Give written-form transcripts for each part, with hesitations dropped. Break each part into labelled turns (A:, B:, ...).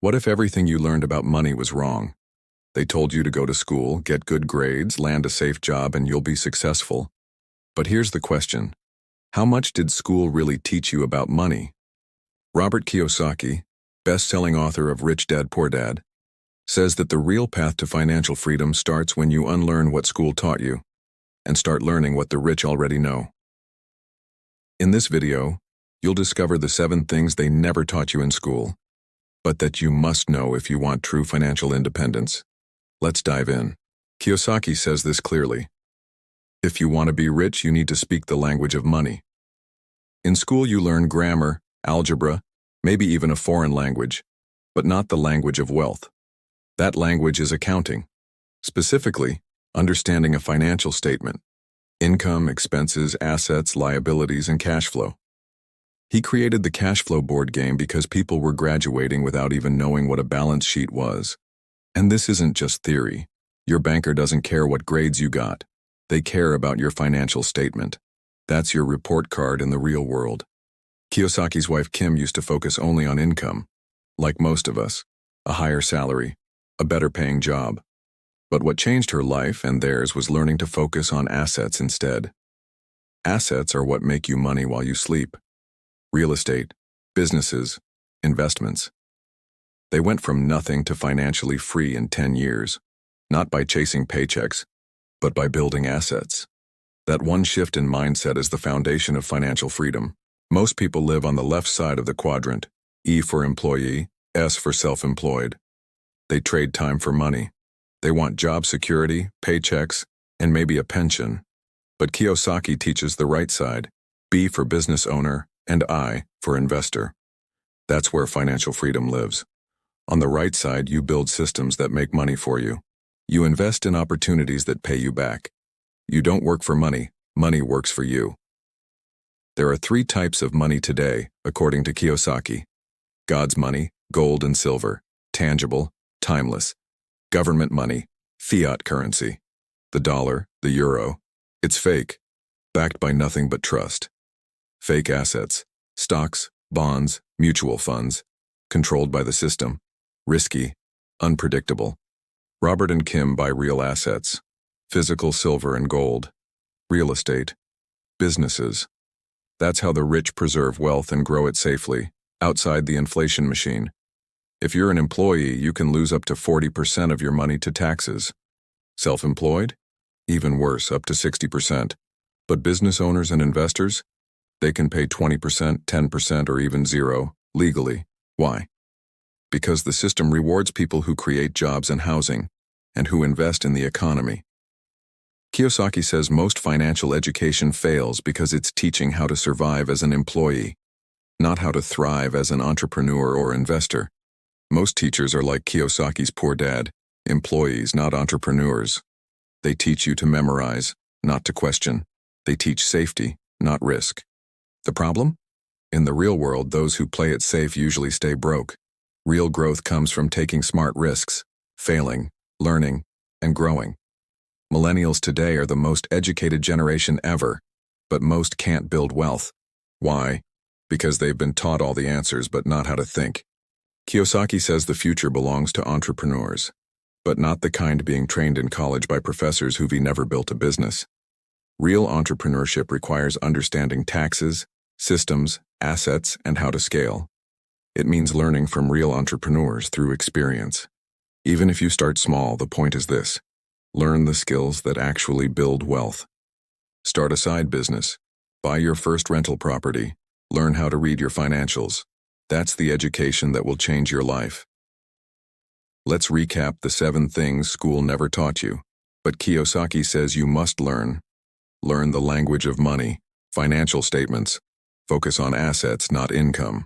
A: What if everything you learned about money was wrong? They told you to go to school, get good grades, land a safe job, and you'll be successful. But here's the question. How much did school really teach you about money? Robert Kiyosaki, best-selling author of Rich Dad, Poor Dad, says that the real path to financial freedom starts when you unlearn what school taught you and start learning what the rich already know. In this video, you'll discover the 7 things they never taught you in school, but that you must know if you want true financial independence. Let's dive in. Kiyosaki says this clearly. If you want to be rich, you need to speak the language of money. In school, you learn grammar, algebra, maybe even a foreign language, but not the language of wealth. That language is accounting. Specifically, understanding a financial statement, income, expenses, assets, liabilities, and cash flow. He created the Cashflow board game because people were graduating without even knowing what a balance sheet was. And this isn't just theory. Your banker doesn't care what grades you got. They care about your financial statement. That's your report card in the real world. Kiyosaki's wife Kim used to focus only on income. Like most of us, a higher salary, a better paying job. But what changed her life and theirs was learning to focus on assets instead. Assets are what make you money while you sleep. Real estate, businesses, investments. They went from nothing to financially free in 10 years, not by chasing paychecks, but by building assets. That one shift in mindset is the foundation of financial freedom. Most people live on the left side of the quadrant, E for employee, S for self-employed. They trade time for money. They want job security, paychecks, and maybe a pension. But Kiyosaki teaches the right side, B for business owner, and I for investor. That's where financial freedom lives. On the right side, you build systems that make money for you. You invest in opportunities that pay you back. You don't work for money, money works for you. There are 3 types of money today, according to Kiyosaki. God's money, gold and silver, tangible, timeless. Government money, fiat currency. The dollar, the euro. It's fake, backed by nothing but trust. Fake assets, stocks, bonds, mutual funds, controlled by the system. Risky, unpredictable. Robert and Kim buy real assets, physical silver and gold, real estate, businesses. That's how the rich preserve wealth and grow it safely, outside the inflation machine. If you're an employee, you can lose up to 40% of your money to taxes. Self-employed? Even worse, up to 60%. But business owners and investors? They can pay 20%, 10%, or even 0, legally. Why? Because the system rewards people who create jobs and housing, and who invest in the economy. Kiyosaki says most financial education fails because it's teaching how to survive as an employee, not how to thrive as an entrepreneur or investor. Most teachers are like Kiyosaki's Poor Dad, employees, not entrepreneurs. They teach you to memorize, not to question. They teach safety, not risk. The problem? In the real world, those who play it safe usually stay broke. Real growth comes from taking smart risks, failing, learning, and growing. Millennials today are the most educated generation ever, but most can't build wealth. Why? Because they've been taught all the answers but not how to think. Kiyosaki says the future belongs to entrepreneurs, but not the kind being trained in college by professors who've never built a business. Real entrepreneurship requires understanding taxes, systems, assets, and how to scale. It means learning from real entrepreneurs through experience. Even if you start small, the point is this. Learn the skills that actually build wealth. Start a side business. Buy your first rental property. Learn how to read your financials. That's the education that will change your life. Let's recap the 7 things school never taught you, but Kiyosaki says you must learn. Learn the language of money, financial statements. Focus on assets, not income.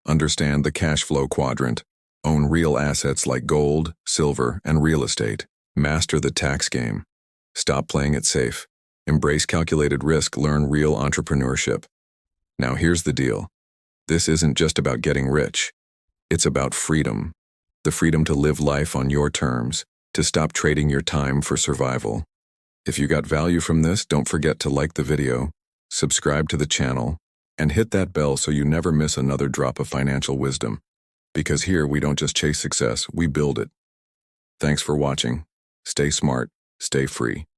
A: Understand the cash flow quadrant. Own real assets like gold, silver, and real estate. Master the tax game. Stop playing it safe. Embrace calculated risk. Learn real entrepreneurship. Now here's the deal. This isn't just about getting rich. It's about freedom. The freedom to live life on your terms, to stop trading your time for survival. If you got value from this, don't forget to like the video, subscribe to the channel, and hit that bell so you never miss another drop of financial wisdom. Because here we don't just chase success, we build it. Thanks for watching. Stay smart, stay free.